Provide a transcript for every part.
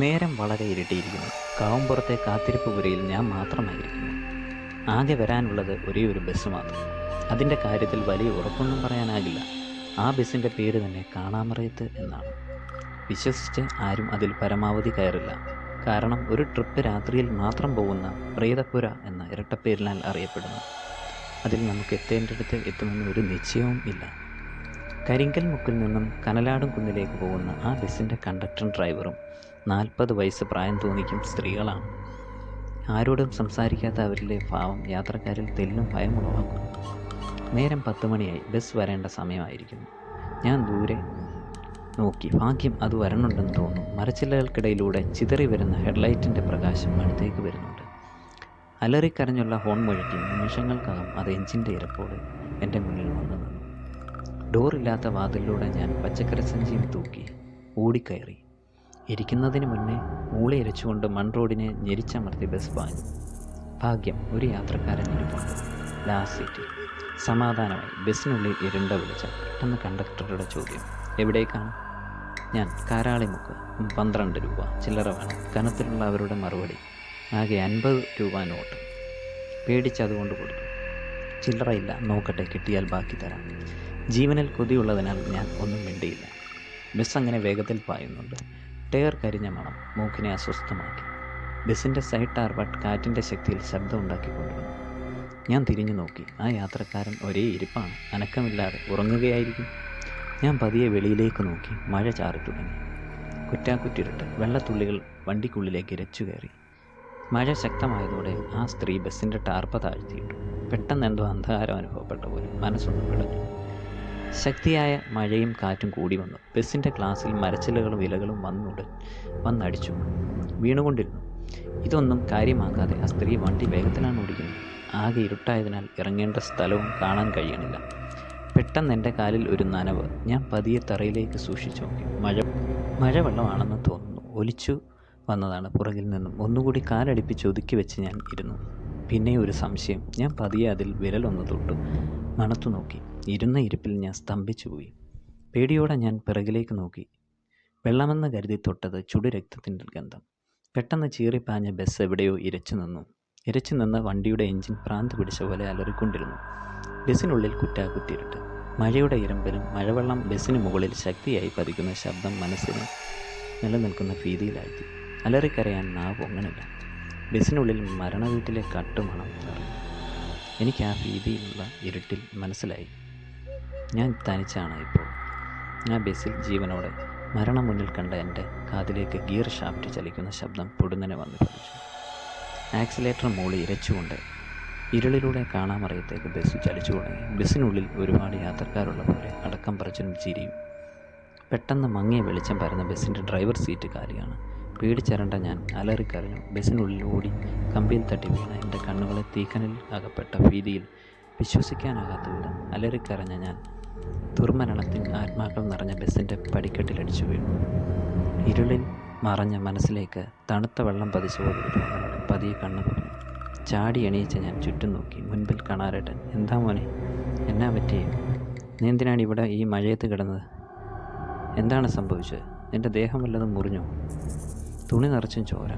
നേരം വളരെ ഇരുട്ടിയിരിക്കുന്നു. കാവുംപുറത്തെ കാത്തിരിപ്പ് പുരയിൽ ഞാൻ മാത്രമായിരിക്കുന്നു. ആകെ വരാനുള്ളത് ഒരേ ഒരു ബസ് മാത്രം. അതിൻ്റെ കാര്യത്തിൽ വലിയ ഉറപ്പൊന്നും പറയാനാകില്ല. ആ ബസ്സിൻ്റെ പേര് തന്നെ കാണാമറയത്ത് എന്നാണ്. വിശ്വസിച്ച് ആരും അതിൽ പരമാവധി കയറില്ല. കാരണം ഒരു ട്രിപ്പ് രാത്രിയിൽ മാത്രം പോകുന്ന പ്രേതപ്പുര എന്ന ഇരട്ടപ്പേരിനാൽ അറിയപ്പെടുന്നു. അതിൽ നമുക്ക് എത്തേണ്ടടുത്ത് എത്തുമെന്ന് ഒരു നിശ്ചയവും ഇല്ല. കരിങ്കൽ മുക്കിൽ നിന്നും കനലാടും കുന്നിലേക്ക് പോകുന്ന ആ ബസ്സിൻ്റെ കണ്ടക്ടറും ഡ്രൈവറും 40 വയസ്സ് പ്രായം തോന്നിക്കും സ്ത്രീകളാണ്. ആരോടും സംസാരിക്കാത്ത അവരിലെ ഭാവം യാത്രക്കാരിൽ തെല്ലും ഭയമുളവാക്കുന്നു. നേരം 10 മണിയായി. ബസ് വരേണ്ട സമയമായിരിക്കുന്നു. ഞാൻ ദൂരെ നോക്കി. ഭാഗ്യം അത് വരണുണ്ടെന്ന് തോന്നുന്നു. മരച്ചില്ലകൾക്കിടയിലൂടെ ചിതറി വരുന്ന ഹെഡ്ലൈറ്റിൻ്റെ പ്രകാശം അടുത്തേക്ക് വരുന്നുണ്ട്. അലറിക്കരഞ്ഞുള്ള ഹോൺ മുഴക്കി നിമിഷങ്ങൾക്കകം അത് എഞ്ചിൻ്റെ ഇരപ്പോട് എൻ്റെ മുന്നിൽ വന്നു നിന്നു. ഡോറില്ലാത്ത വാതിലിലൂടെ ഞാൻ പച്ചക്കറി സഞ്ചിയും തൂക്കി ഓടിക്കയറി. ഇരിക്കുന്നതിന് മുന്നേ മൂളി ഇരച്ചുകൊണ്ട് മൺറോഡിനെ ഞെരിച്ചമർത്തി ബസ് പാഞ്ഞു. ഭാഗ്യം, ഒരു യാത്രക്കാരൻ ഇരിപ്പുണ്ട് ലാസ്റ്റ് സീറ്റിൽ. സമാധാനമായി. ബസ്സിനുള്ളിൽ ഇരുണ്ട വെളിച്ചം. പെട്ടെന്ന് കണ്ടക്ടറുടെ ചോദ്യം, എവിടേക്കാണ്? ഞാൻ, കാരാളിമുക്ക്. 12 രൂപ ചില്ലറ വേണം. കനത്തിലുള്ള അവരുടെ മറുപടി, ആകെ 50 രൂപ നോട്ട്. പേടിച്ചതുകൊണ്ട് കൊടുത്തു. ചില്ലറയില്ല, നോക്കട്ടെ, കിട്ടിയാൽ ബാക്കി തരാം. ജീവനിൽ കൊതിയുള്ളതിനാൽ ഞാൻ ഒന്നും മിണ്ടിയില്ല. ബസ് അങ്ങനെ വേഗത്തിൽ പായുന്നുണ്ട്. ടയർ കരിഞ്ഞ മണം മൂക്കിനെ അസ്വസ്ഥമാക്കി. ബസ്സിൻ്റെ സൈഡ് ടാർബട്ട് കാറ്റിൻ്റെ ശക്തിയിൽ ശബ്ദം ഉണ്ടാക്കിക്കൊണ്ടിരുന്നു. ഞാൻ തിരിഞ്ഞു നോക്കി. ആ യാത്രക്കാരൻ ഒരേ ഇരിപ്പാണ്. അനക്കമില്ലാതെ ഉറങ്ങുകയായിരിക്കും. ഞാൻ പതിയെ വെളിയിലേക്ക് നോക്കി. മഴ ചാറി തുടങ്ങി. കുറ്റാക്കുറ്റിരുട്ട്. വെള്ളത്തുള്ളികൾ വണ്ടിക്കുള്ളിലേക്ക് ഇരച്ചു കയറി. മഴ ശക്തമായതോടെ ആ സ്ത്രീ ബസ്സിൻ്റെ ടാർപ്പ താഴ്ത്തിയിട്ടു. പെട്ടെന്ന് എന്തോ അന്ധകാരം അനുഭവപ്പെട്ട പോലെ മനസ്സൊന്ന് പിടഞ്ഞു. ശക്തിയായ മഴയും കാറ്റും കൂടി വന്നു. ബസ്സിൻ്റെ ഗ്ലാസ്സിൽ മരച്ചില്ലകളും ഇലകളും വന്നടിച്ചു വീണുകൊണ്ടിരുന്നു. ഇതൊന്നും കാര്യമാക്കാതെ ആ സ്ത്രീ വണ്ടി വേഗത്തിലാണ് ഓടിക്കുന്നത്. ആകെ ഇരുട്ടായതിനാൽ ഇറങ്ങേണ്ട സ്ഥലവും കാണാൻ കഴിയണില്ല. പെട്ടെന്ന് എൻ്റെ കാലിൽ ഒരു നനവ്. ഞാൻ പതിയെ തറയിലേക്ക് സൂക്ഷിച്ചു നോക്കി. മഴവെള്ളമാണെന്ന് തോന്നുന്നു. ഒലിച്ചു വന്നതാണ് പുറകിൽ നിന്നും. ഒന്നുകൂടി കാലടിപ്പിച്ച് ഒതുക്കി വെച്ച് ഞാൻ ഇരുന്നു. പിന്നെ ഒരു സംശയം. ഞാൻ പതിയെ അതിൽ വിരലൊന്ന് തൊട്ടു മണത്തു നോക്കി. ഇരുന്ന ഇരിപ്പിൽ ഞാൻ സ്തംഭിച്ചുപോയി. പേടിയോടെ ഞാൻ പിറകിലേക്ക് നോക്കി. വെള്ളമെന്ന് കരുതി തൊട്ടത് ചുടുരക്തത്തിൻ്റെ ഗന്ധം. പെട്ടെന്ന് ചീറിപ്പാഞ്ഞ ബസ് എവിടെയോ ഇരച്ചു നിന്ന് വണ്ടിയുടെ എഞ്ചിൻ ഭ്രാന്ത് പിടിച്ച പോലെ അലറിക്കൊണ്ടിരുന്നു. ബസ്സിനുള്ളിൽ കുറ്റാക്കുറ്റിരുട്ട്. മഴയുടെ ഇരമ്പലും മഴവെള്ളം ബസ്സിന് മുകളിൽ ശക്തിയായി പതിക്കുന്ന ശബ്ദം മനസ്സിനെ നിലനിൽക്കുന്ന ഭീതിയിലാഴ്ത്തി. അലറിക്കരയാൻ നാവ് പൊങ്ങണില്ല. ബസ്സിനുള്ളിൽ മരണവീട്ടിലെ കട്ടുമണം നിറഞ്ഞു. എനിക്ക് ആ ഭീതിയിലുള്ള ഇരുട്ടിൽ മനസ്സിലായി, ഞാൻ തനിച്ചാണ് ഇപ്പോൾ. ആ ബസ്സിൽ ജീവനോടെ മരണം മുന്നിൽ കണ്ട എൻ്റെ കാതിലേക്ക് ഗിയർ ഷാഫ്റ്റ് ചലിക്കുന്ന ശബ്ദം പൊടുന്നനെ വന്നു പതിച്ചു. ആക്സിലേറ്റർ മൂളി ഇരച്ചുകൊണ്ട് ഇരുളിലൂടെ കാണാമറയത്തേക്ക് ബസ് ചലിച്ചു തുടങ്ങി. ബസ്സിനുള്ളിൽ ഒരുപാട് യാത്രക്കാരുള്ള പോലെ അടക്കം പറച്ചിലും ചിരിയും. പെട്ടെന്ന് മങ്ങിയ വെളിച്ചം പരന്ന ബസ്സിൻ്റെ ഡ്രൈവർ സീറ്റ് കാലിയാണ്. പേടിച്ചരണ്ട ഞാൻ അലറിക്കരഞ്ഞു. ബസ്സിനുള്ളിൽ ഓടി കമ്പിയിൽ തട്ടി വീണ എൻ്റെ കണ്ണുകളെ തീക്കനലിൽ അകപ്പെട്ട ഭീതിയിൽ വിശ്വസിക്കാനാകാത്ത വിധം അലറിക്കരഞ്ഞ ഞാൻ ദുർമരണത്തിൻ ആത്മാക്കൾ നിറഞ്ഞ ബസ്സിൻ്റെ പടിക്കെട്ടിലടിച്ചു വീണു. ഇരുളിൽ മറഞ്ഞ മനസ്സിലേക്ക് തണുത്ത വെള്ളം പതിച്ച പോലൊരു തോന്നൽ. പതിയെ കണ്ണു തുറന്നു. ചാടി എണീച്ച ഞാൻ ചുറ്റും നോക്കി. മുൻപിൽ കാണാരേട്ടൻ. എന്താ മോനെ, എന്നാ പറ്റിയേ? നീ എന്തിനാണ് ഇവിടെ ഈ മഴയത്ത് കിടന്നത്? എന്താണ് സംഭവിച്ചത്? നിൻ്റെ ദേഹം വല്ലതും മുറിഞ്ഞോ? തുണി നിറച്ചും ചോര.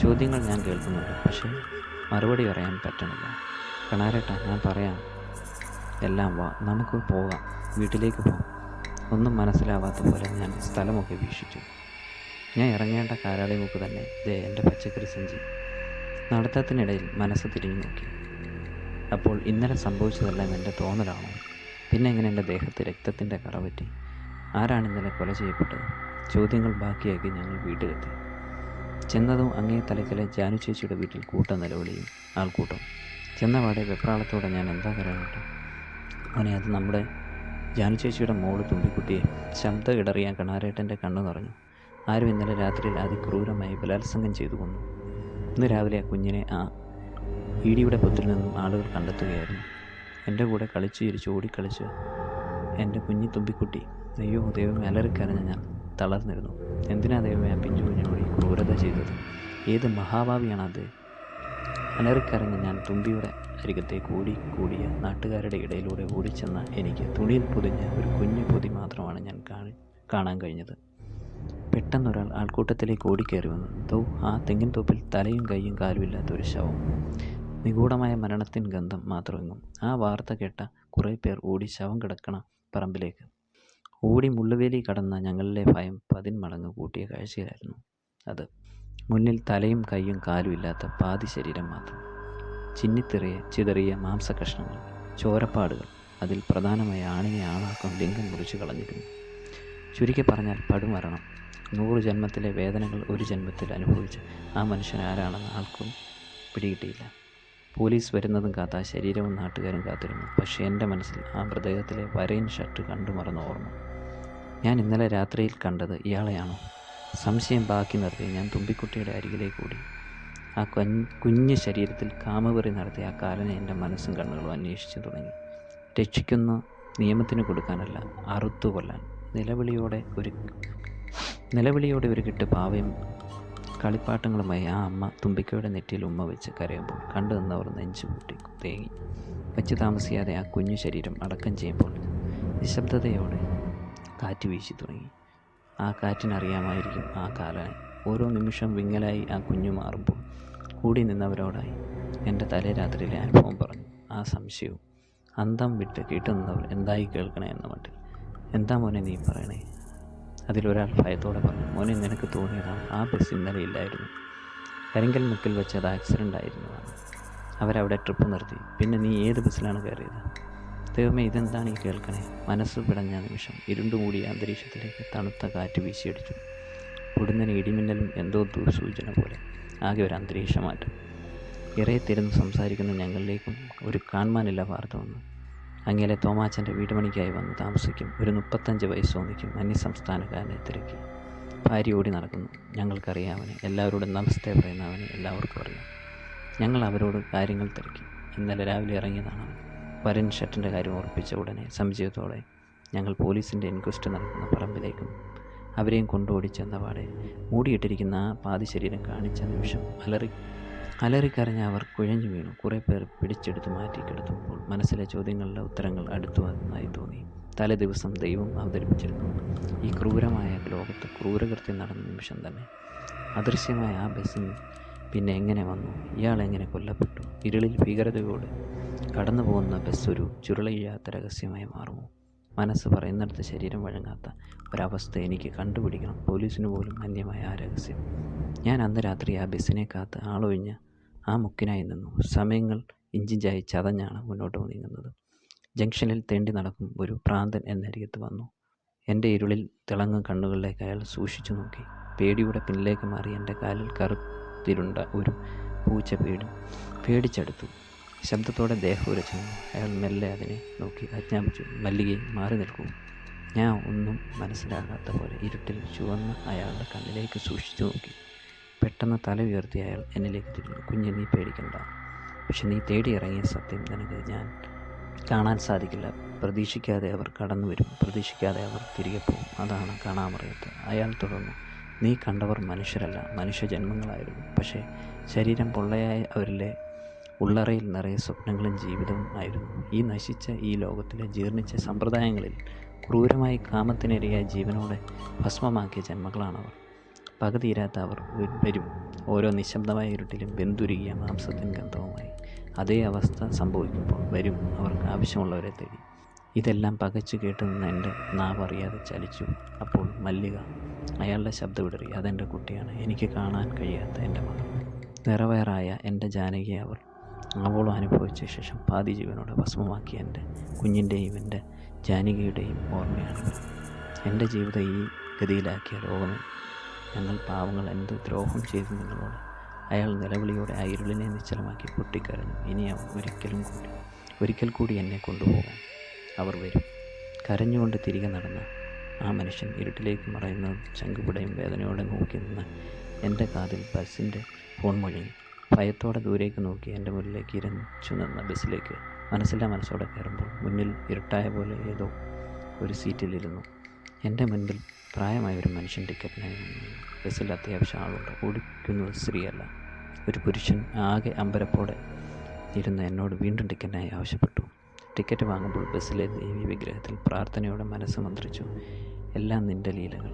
ചോദ്യങ്ങൾ ഞാൻ കേൾക്കുന്നുണ്ട്, പക്ഷേ മറുപടി പറയാൻ പറ്റണില്ല. കണാരേട്ടാ, ഞാൻ പറയാം എല്ലാം. വാ, നമുക്ക് പോകാം, വീട്ടിലേക്ക് പോകാം. ഒന്നും മനസ്സിലാവാത്ത പോലെ ഞാൻ സ്ഥലമൊക്കെ വീക്ഷിച്ചു. ഞാൻ ഇറങ്ങേണ്ട കാരാളിമുക്ക് തന്നെ. ദേ എൻ്റെ പച്ചക്കറി സഞ്ചി. നടത്തത്തിനിടയിൽ മനസ്സ് തിരിഞ്ഞു നോക്കി. അപ്പോൾ ഇന്നലെ സംഭവിച്ചതെല്ലാം എൻ്റെ തോന്നലാണോ? പിന്നെ എങ്ങനെ എൻ്റെ ദേഹത്ത് രക്തത്തിൻ്റെ കറ പറ്റി? ആരാണ് ഇന്നലെ കൊല ചെയ്യപ്പെട്ടത്? ചോദ്യങ്ങൾ ബാക്കിയാക്കി ഞങ്ങൾ വീട്ടിലെത്തി. ചെന്നതും അങ്ങേ തലക്കലെ ജാനു ചേച്ചിയുടെ വീട്ടിൽ കൂട്ടം നിലവിളിയും ആൾക്കൂട്ടം. ചെന്നപാടെ വെപ്രാളത്തോടെ ഞാൻ എന്താ പറയാനോട്ടെ അവനെ, അത് നമ്മുടെ ജാനു ചേച്ചിയുടെ മോള് തുമ്പിക്കുട്ടിയെ. ശബ്ദം ഇടറിയാൻ കണാരേട്ടൻ്റെ കണ്ണു നിറഞ്ഞു. ആരും ഇന്നലെ രാത്രിയിൽ അതിക്രൂരമായി ബലാത്സംഗം ചെയ്തു കൊന്നു. ഇന്ന് രാവിലെ ആ കുഞ്ഞിനെ ആ ഈടിയുടെ പൊത്തിൽ നിന്നും ആളുകൾ കണ്ടെത്തുകയായിരുന്നു. എൻ്റെ കൂടെ കളിച്ചു ചിരിച്ച് ഓടിക്കളിച്ച് എൻ്റെ കുഞ്ഞി തുമ്പിക്കുട്ടി. അയ്യോ ദൈവമേ, അലറിക്കരഞ്ഞ ഞാൻ തളർന്നിരുന്നു. എന്തിനാ ദൈവമേ ആ പിഞ്ചു കുഞ്ഞിനോട് ഈ ക്രൂരത ചെയ്തത്? ഏത് മഹാഭാവിയാണ് അത്? അലറിക്കരഞ്ഞ് ഞാൻ തുമ്പിയുടെ അരികത്തേക്ക് കൂടിയ നാട്ടുകാരുടെ ഇടയിലൂടെ ഓടിച്ചെന്ന എനിക്ക് തുണിയിൽ പൊതിഞ്ഞ ഒരു കുഞ്ഞു പൊതി മാത്രമാണ് ഞാൻ കാണാൻ കഴിഞ്ഞത്. പെട്ടെന്ന് പെട്ടെന്നൊരാൾ ആൾക്കൂട്ടത്തിലേക്ക് ഓടിക്കയറി വന്നു. ആ തെങ്ങിൻ തോപ്പിൽ തലയും കൈയും കാലും ഇല്ലാത്ത ഒരു ശവം. നിഗൂഢമായ മരണത്തിൻ ഗന്ധം മാത്രമെങ്ങും. ആ വാർത്ത കേട്ട കുറേ പേർ ഓടി ശവം കിടക്കണ പറമ്പിലേക്ക് ഓടി. മുള്ളുവേലി കടന്ന ഞങ്ങളിലെ ഭയം 10 മടങ്ങ് കൂട്ടിയ കാഴ്ചയായിരുന്നു അത്. മുന്നിൽ തലയും കൈയും കാലും ഇല്ലാത്ത പാതി ശരീരം മാത്രം. ചിതറിയ മാംസകഷ്ണങ്ങൾ, ചോരപ്പാടുകൾ. അതിൽ പ്രധാനമായ ആണിനെ ആളാക്കം ലിംഗം മുറിച്ച് കളഞ്ഞിരുന്നു. ചുരുക്കി പറഞ്ഞാൽ പടുമരണം. 100 ജന്മത്തിലെ വേദനകൾ ഒരു ജന്മത്തിൽ അനുഭവിച്ച് ആ മനുഷ്യൻ ആരാണെന്ന് ആർക്കും പിടികിട്ടിയില്ല. പോലീസ് വരുന്നതും കാത്ത് ആ ശരീരവും നാട്ടുകാരും കാത്തിരുന്നു. പക്ഷേ എൻ്റെ മനസ്സിൽ ആ മൃതദേഹത്തിലെ വരയൻ ഷർട്ട് കണ്ടു മറന്ന ഓർമ്മ. ഞാൻ ഇന്നലെ രാത്രിയിൽ കണ്ടത് ഇയാളെയാണോ? സംശയം ബാക്കി നിർത്തി ഞാൻ തുമ്പിക്കുട്ടിയുടെ അരികിലേക്ക് ഓടി. ആ കുഞ്ഞു ശരീരത്തിൽ കാമവെറി നടത്തിയ ആ കാലനെ എൻ്റെ മനസ്സും കണ്ണുകളും അന്വേഷിച്ചു തുടങ്ങി. രക്ഷിക്കുന്ന നിയമത്തിന് കൊടുക്കാനല്ല, അറുത്തു കൊല്ലാൻ. നിലവിളിയോടെ ഒരു കിട്ട് പാവയും കളിപ്പാട്ടങ്ങളുമായി ആ അമ്മ തുമ്പിക്കയുടെ നെറ്റിയിൽ ഉമ്മ വെച്ച് കരയുമ്പോൾ കണ്ടു നിന്നവർ നെഞ്ചു കൂട്ടി തേങ്ങി. വച്ച് താമസിയാതെ ആ കുഞ്ഞു ശരീരം അടക്കം ചെയ്യുമ്പോൾ നിശബ്ദതയോടെ കാറ്റ് വീശി തുടങ്ങി. ആ കാറ്റിനറിയാമായിരിക്കും ആ കാലനെ. ഓരോ നിമിഷം വിങ്ങലായി ആ കുഞ്ഞു മാറുമ്പോൾ കൂടി നിന്നവരോടായി എൻ്റെ തലേരാത്രിയിലെ അനുഭവം പറഞ്ഞു. ആ സംശയവും അന്തം വിട്ട് കേട്ടുനിന്നവർ എന്തായി കേൾക്കണേ എന്ന മട്ടിൽ. എന്താ മോനെ നീ പറയണേ? അതിലൊരാൾ ഭയത്തോടെ പറഞ്ഞു. മോനെ, നിനക്ക് തോന്നിയതാണ്. ആ ബസ് ഇന്നലെ ഇല്ലായിരുന്നു. കരിങ്കൽ മുക്കിൽ വെച്ച് അത് ആക്സിഡൻ്റ് ആയിരുന്നതാണ്. അവരവിടെ ട്രിപ്പ് നിർത്തി. പിന്നെ നീ ഏത് ബസ്സിലാണ് കയറിയത്? ദൈവമേ, ഇതെന്താണ് ഈ കേൾക്കണേ? മനസ്സ് പിടഞ്ഞ നിമിഷം ഇരുണ്ടുമൂടിയ അന്തരീക്ഷത്തിലേക്ക് തണുത്ത കാറ്റ് വീശിയടിച്ചു. പൊടുന്നനെ ഇടിമിന്നലും എന്തോ ദുസൂചന പോലെ. ആകെ ഒരു അന്തരീക്ഷമാറ്റം. ഇറയത്തിരുന്ന് സംസാരിക്കുന്ന ഞങ്ങളിലേക്കും ഒരു കാൺമാനില്ല വാർത്ത വന്നു. അങ്ങേലെ തോമാച്ചൻ്റെ വീട്ടുപണിക്കായി വന്ന് താമസിക്കും. ഒരു 35 വയസ്സ് തോന്നിക്കും. അന്യസംസ്ഥാനക്കാരനെ തിരക്കി. ഭാര്യ ഓടി നടക്കുന്നു. ഞങ്ങൾക്കറിയാവനെ. എല്ലാവരോടും നമസ്തേ പറയുന്ന അവനെ എല്ലാവർക്കും അറിയാം. ഞങ്ങൾ അവരോട് കാര്യങ്ങൾ തിരക്കി. ഇന്നലെ രാവിലെ ഇറങ്ങിയതാണ് അവൻ. വരൻ ഷർട്ടിൻ്റെ കാര്യം ഉറപ്പിച്ച ഉടനെ സംശയത്തോടെ ഞങ്ങൾ പോലീസിൻ്റെ ഇൻക്വസ്റ്റ് നടക്കുന്ന പറമ്പിലേക്കും അവരെയും കൊണ്ടോടി ചെന്നപാടെ മൂടിയിട്ടിരിക്കുന്ന ആ പാതി ശരീരം കാണിച്ച നിമിഷം അലറിക്കരഞ്ഞ അവർ കുഴഞ്ഞു വീണു. കുറേ പേർ പിടിച്ചെടുത്ത് മാറ്റി കിടത്തുമ്പോൾ മനസ്സിലെ ചോദ്യങ്ങളുടെ ഉത്തരങ്ങൾ അടുത്തു വന്നതായി തോന്നി. തലേ ദിവസം ദൈവം അവതരിപ്പിച്ചിരുന്നു. ഈ ക്രൂരമായ ലോകത്ത് ക്രൂരകൃത്യം നടന്ന നിമിഷം തന്നെ അദൃശ്യമായ ആ ബസ്സിൽ പിന്നെ എങ്ങനെ വന്നു? ഇയാൾ എങ്ങനെ കൊല്ലപ്പെട്ടു? ഇരുളിൽ ഭീകരതയോടെ കടന്നു പോകുന്ന ബസ് ഒരു ചുരുളയില്ലാത്ത രഹസ്യമായി മാറുമോ? മനസ്സ് പറയുന്നിടത്ത് ശരീരം വഴങ്ങാത്ത ഒരവസ്ഥ എനിക്ക് കണ്ടുപിടിക്കണം. പോലീസിന് പോലും അന്യമായ ആ രഹസ്യം. ഞാൻ അന്ന് രാത്രി ആ ബസ്സിനെ കാത്ത് ആളൊഴിഞ്ഞ ആ മുക്കിനായി നിന്നു. സമയങ്ങൾ ഇഞ്ചിഞ്ചായി ചതഞ്ഞാണ് മുന്നോട്ട് നീങ്ങുന്നത്. ജംഗ്ഷനിൽ തെണ്ടി നടക്കും ഒരു ഭ്രാന്തൻ എന്നരികത്ത് വന്നു. എൻ്റെ ഇരുളിൽ തിളങ്ങും കണ്ണുകളിലേക്ക് അയാൾ സൂക്ഷിച്ചു നോക്കി. പേടിയുടെ പിന്നിലേക്ക് മാറി എൻ്റെ കാലിൽ കറുത്തിരുണ്ട ഒരു പൂച്ച പേടിച്ചെടുത്തു. ശബ്ദത്തോടെ ദേഹം ഉരച്ചു നിന്നു. അയാൾ മെല്ലെ അതിനെ നോക്കി ആജ്ഞാപിച്ചു. മല്ലികയെ, മാറി നിൽക്കൂ. ഞാൻ ഒന്നും മനസ്സിലാകാത്ത പോലെ ഇരുട്ടിൽ ചുവന്ന അയാളുടെ കണ്ണിലേക്ക് സൂക്ഷിച്ചു നോക്കി. പെട്ടെന്ന് തല ഉയർത്തി അയാൾ എന്നിലേക്ക് തിരിഞ്ഞു. കുഞ്ഞ്, നീ പേടിക്കണ്ട. പക്ഷെ നീ തേടിയിറങ്ങിയ സത്യം നിനക്ക് ഞാൻ കാണാൻ സാധിക്കില്ല. പ്രതീക്ഷിക്കാതെ അവർ കടന്നു വരും, പ്രതീക്ഷിക്കാതെ അവർ തിരികെ പോകും. അതാണ് കാണാമറിയത്ത്. അയാൾ തുടർന്നു. നീ കണ്ടവർ മനുഷ്യരല്ല, മനുഷ്യജന്മങ്ങളായിരുന്നു. പക്ഷേ ശരീരം പൊള്ളയായ അവരിലെ ഉള്ളറയിൽ നിറയെ സ്വപ്നങ്ങളും ജീവിതവും ആയിരുന്നു. ഈ നശിച്ച ഈ ലോകത്തിലെ ജീർണിച്ച സമ്പ്രദായങ്ങളിൽ ക്രൂരമായി കാമത്തിനിരയായ ജീവനോടെ ഭസ്മമാക്കിയ ജന്മങ്ങളാണവർ. പകുതീരാത്ത അവർ വരും. ഓരോ നിശബ്ദമായ ഇരുട്ടിലും വെന്തുരുകിയ മാംസത്തിൻ ഗന്ധവുമായി. അതേ അവസ്ഥ സംഭവിക്കുമ്പോൾ വരും അവർക്ക് ആവശ്യമുള്ളവരെ തേടി. ഇതെല്ലാം പകച്ചു കേട്ടു നിന്ന് എൻ്റെ നാവ് അറിയാതെ ചലിച്ചു. അപ്പോൾ മല്ലിക, അയാളുടെ ശബ്ദം ഇടറി. അതെൻ്റെ കുട്ടിയാണ്, എനിക്ക് കാണാൻ കഴിയാത്ത എൻ്റെ മകൾ. നിറവേറായ എൻ്റെ ജാനകിയെ അവർ ആവോളം അനുഭവിച്ച ശേഷം പാതി ജീവനോടെ ഭസ്മമാക്കിയ എൻ്റെ കുഞ്ഞിൻ്റെയും എൻ്റെ ജാനകിയുടെയും ഓർമ്മയാണിത്. എൻ്റെ ജീവിതം ഈ ഗതിയിലാക്കിയ ലോകമേ, ഞങ്ങൾ പാവങ്ങൾ എന്ത് ദ്രോഹം ചെയ്തു നിങ്ങളോട്. അയാൾ നിലവിളിയോടെ ആ ഇരുളിനെ നിശ്ചലമാക്കി പൊട്ടിക്കരഞ്ഞു. ഇനി അവർ ഒരിക്കൽ കൂടി എന്നെ കൊണ്ടുപോകാൻ അവർ വരും. കരഞ്ഞുകൊണ്ട് തിരികെ നടന്ന ആ മനുഷ്യൻ ഇരുട്ടിലേക്ക് മറയുന്ന ചങ്കുപിടയും വേദനയോടെ നോക്കി നിന്ന് എൻ്റെ കാതിൽ ബസ്സിൻ്റെ ഫോൺ മുഴങ്ങി. ഭയത്തോടെ ദൂരേക്ക് നോക്കി എൻ്റെ മുന്നിലേക്ക് ഇരച്ചു നിന്ന ബസ്സിലേക്ക് മനസ്സോടെ കയറുമ്പോൾ മുന്നിൽ ഇരുട്ടായ പോലെ ഏതോ ഒരു സീറ്റിലിരുന്നു. എൻ്റെ മുൻപിൽ പ്രായമായ ഒരു മനുഷ്യൻ ടിക്കറ്റിനായി നിന്നു. ബസ്സിൽ അത്യാവശ്യം ആളുണ്ട്. ഓടിക്കുന്നത് സ്ത്രീയല്ല, ഒരു പുരുഷൻ. ആകെ അമ്പരപ്പോടെ ഇരുന്ന് എന്നോട് വീണ്ടും ടിക്കറ്റിനായി ആവശ്യപ്പെട്ടു. ടിക്കറ്റ് വാങ്ങുമ്പോൾ ബസ്സിലെ ദേവി വിഗ്രഹത്തിൽ പ്രാർത്ഥനയോടെ മനസ്സ് മന്ത്രിച്ചു. എല്ലാം നിൻ്റെ ലീലകൾ,